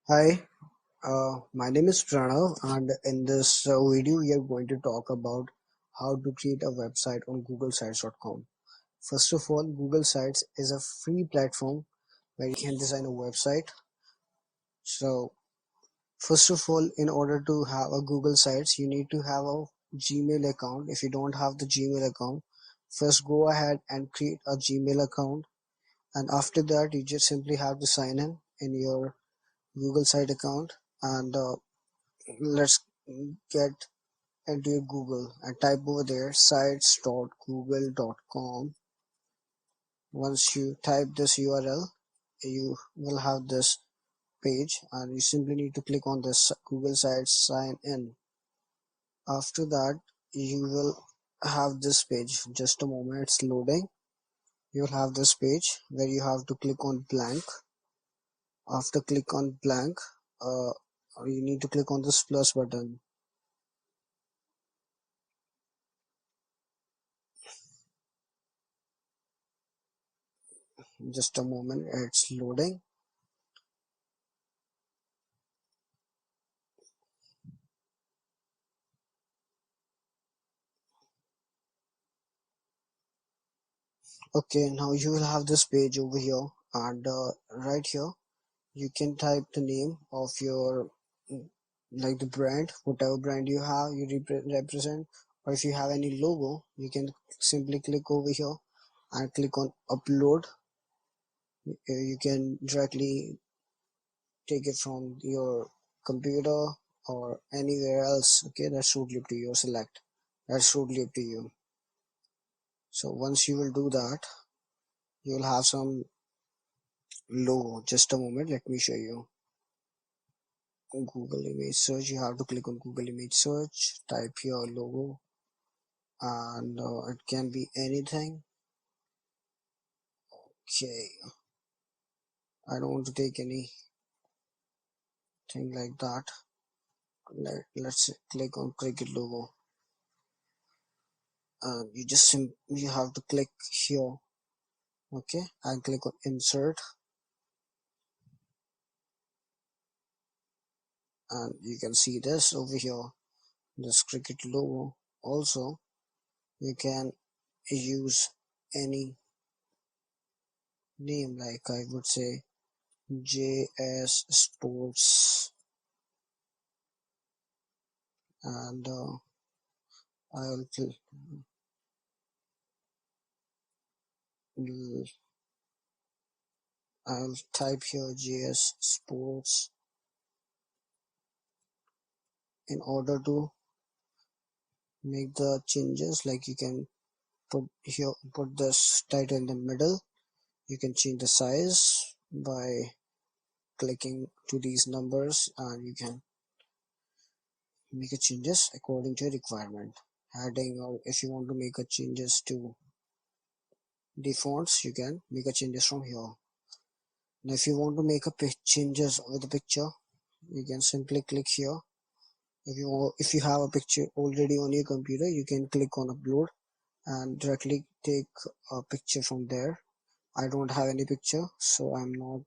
Hi, my name is Pranav, and in this video, we are going to talk about how to create a website on googlesites.com. First of all, Google Sites is a free platform where you can design a website. So, first of all, in order to have a Google Sites, you need to have a Gmail account. If you don't have the Gmail account, first go ahead and create a Gmail account, and after that, you just simply have to sign in your Google Site account and let's get into your Google and type over there sites.google.com. Once you type this URL, you will have this page and you simply need to click on this Google Sites sign in. After that, you will have this page. Just a moment, it's loading. You will have this page where you have to click on blank. After click on blank, uh, you need to click on this plus button. Just a moment, it's loading. Okay, now you will have this page over here, and right here you can type the name of your like the brand, whatever brand you have, you represent, or if you have any logo, you can simply click over here and click on upload. You can directly take it from your computer or anywhere else. Okay, that's totally up to you. Select. That's totally up to you. So once you will do that, you will have some logo. Just a moment, let me show you. Google image search, you have to click on Google image search, type your logo, and it can be anything. Okay, I don't want to take anything like that. Let's click on cricket logo, and you have to click here. Okay, and click on insert, and you can see this over here, this cricket logo. Also, you can use any name, like I would say JS Sports, and I'll I'll type here JS Sports in order to make the changes. Like you can put this title in the middle. You can change the size by clicking to these numbers, and you can make a changes according to your requirement. Heading, or if you want to make a changes to the fonts, you can make a changes from here. Now if you want to make a changes with the picture, you can simply click here. If you have a picture already on your computer, you can click on upload and directly take a picture from there. I don't have any picture, so I'm not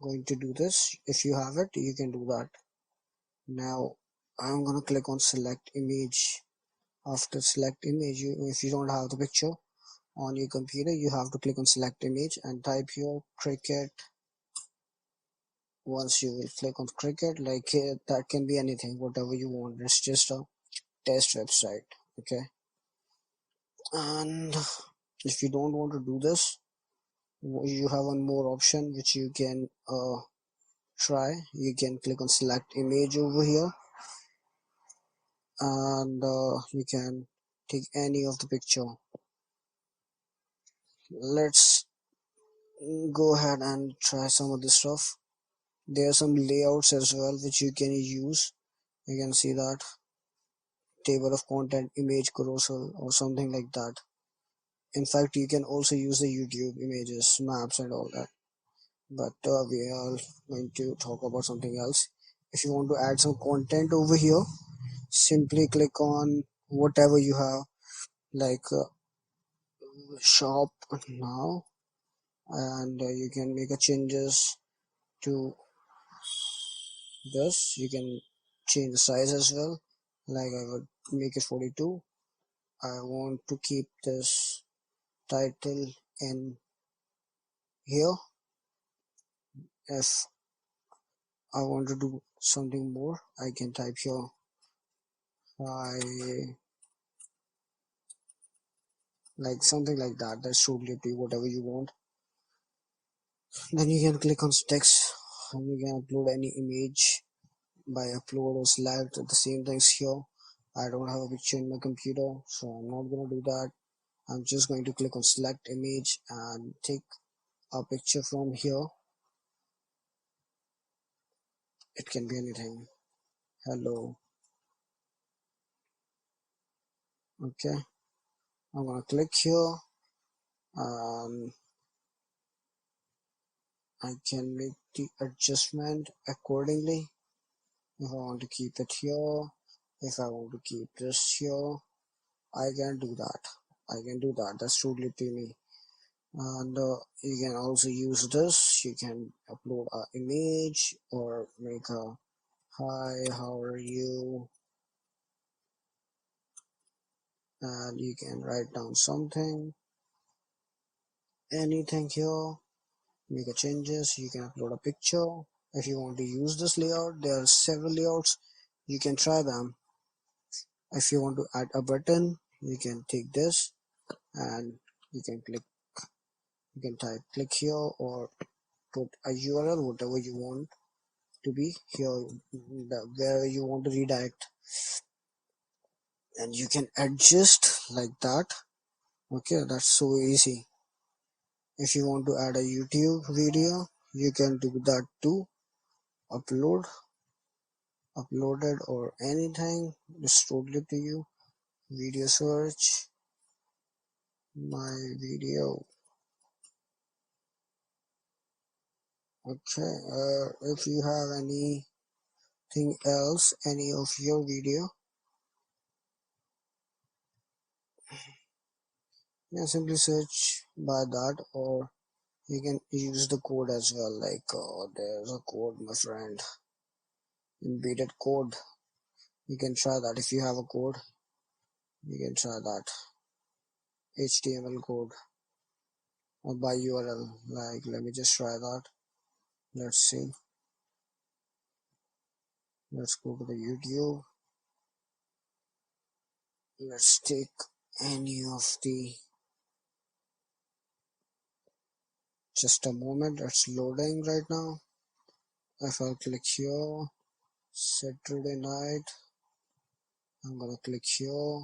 going to do this. If you have it, you can do that. Now I'm gonna click on select image. After select image, if you don't have the picture on your computer, you have to click on select image and type here cricket. Once you will click on cricket, like that can be anything, whatever you want. It's just a test website. Okay, and if you don't want to do this, you have one more option which you can try. You can click on select image over here, and you can take any of the picture. Let's go ahead and try some of the stuff. There are some layouts as well which you can use. You can see that table of content, image carousel, or something like that. In fact, you can also use the YouTube images, maps, and all that. But we are going to talk about something else. If you want to add some content over here, simply click on whatever you have, like shop now, and you can make a changes to this. You can change the size as well. Like I would make it 42. I want to keep this title in here. If I want to do something more, I can type here I like something like that. That's totally up to you, whatever you want. Then you can click on text and you can upload any image by upload or select the same things here. I don't have a picture in my computer, so I'm not gonna do that. I'm just going to click on select image and take a picture from here. It can be anything. Hello. Okay, I'm gonna click here and I can make the adjustment accordingly. If I want to keep it here, if I want to keep this here, I can do that. I can do that. That's totally up to me. And you can also use this. You can upload an image or make a hi, how are you? And you can write down something, anything here. Make a changes. You can upload a picture. If you want to use this layout, there are several layouts. You can try them. If you want to add a button, you can take this and you can click. You can type click here or put a URL, whatever you want to be here, where you want to redirect, and you can adjust like that. Okay, that's so easy. If you want to add a YouTube video, you can do that too. Uploaded or anything, it's totally to you. Video search, my video. Okay, if you have anything else, any of your video, you can simply search by that, or you can use the code as well. Like there's a code, my friend, embedded code. You can try that. If you have a code, you can try that. HTML code or by URL. Like, let me just try that. Let's see. Let's go to the YouTube. Let's take any of the, just a moment, it's loading right now. If I click here, Saturday night, I'm gonna click here.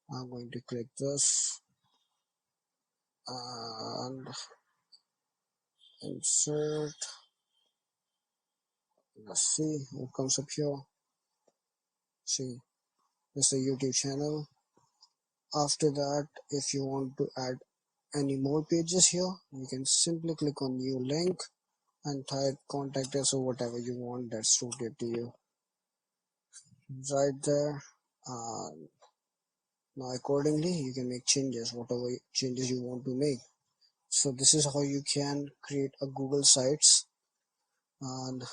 I'm going to click this and insert. Let's see what comes up here. See, it's a YouTube channel. After that, if you want to add any more pages here, you can simply click on new link and type contact us or whatever you want. That's totally up to you. Right there. Now accordingly, you can make changes, whatever changes you want to make. So this is how you can create a Google Sites, and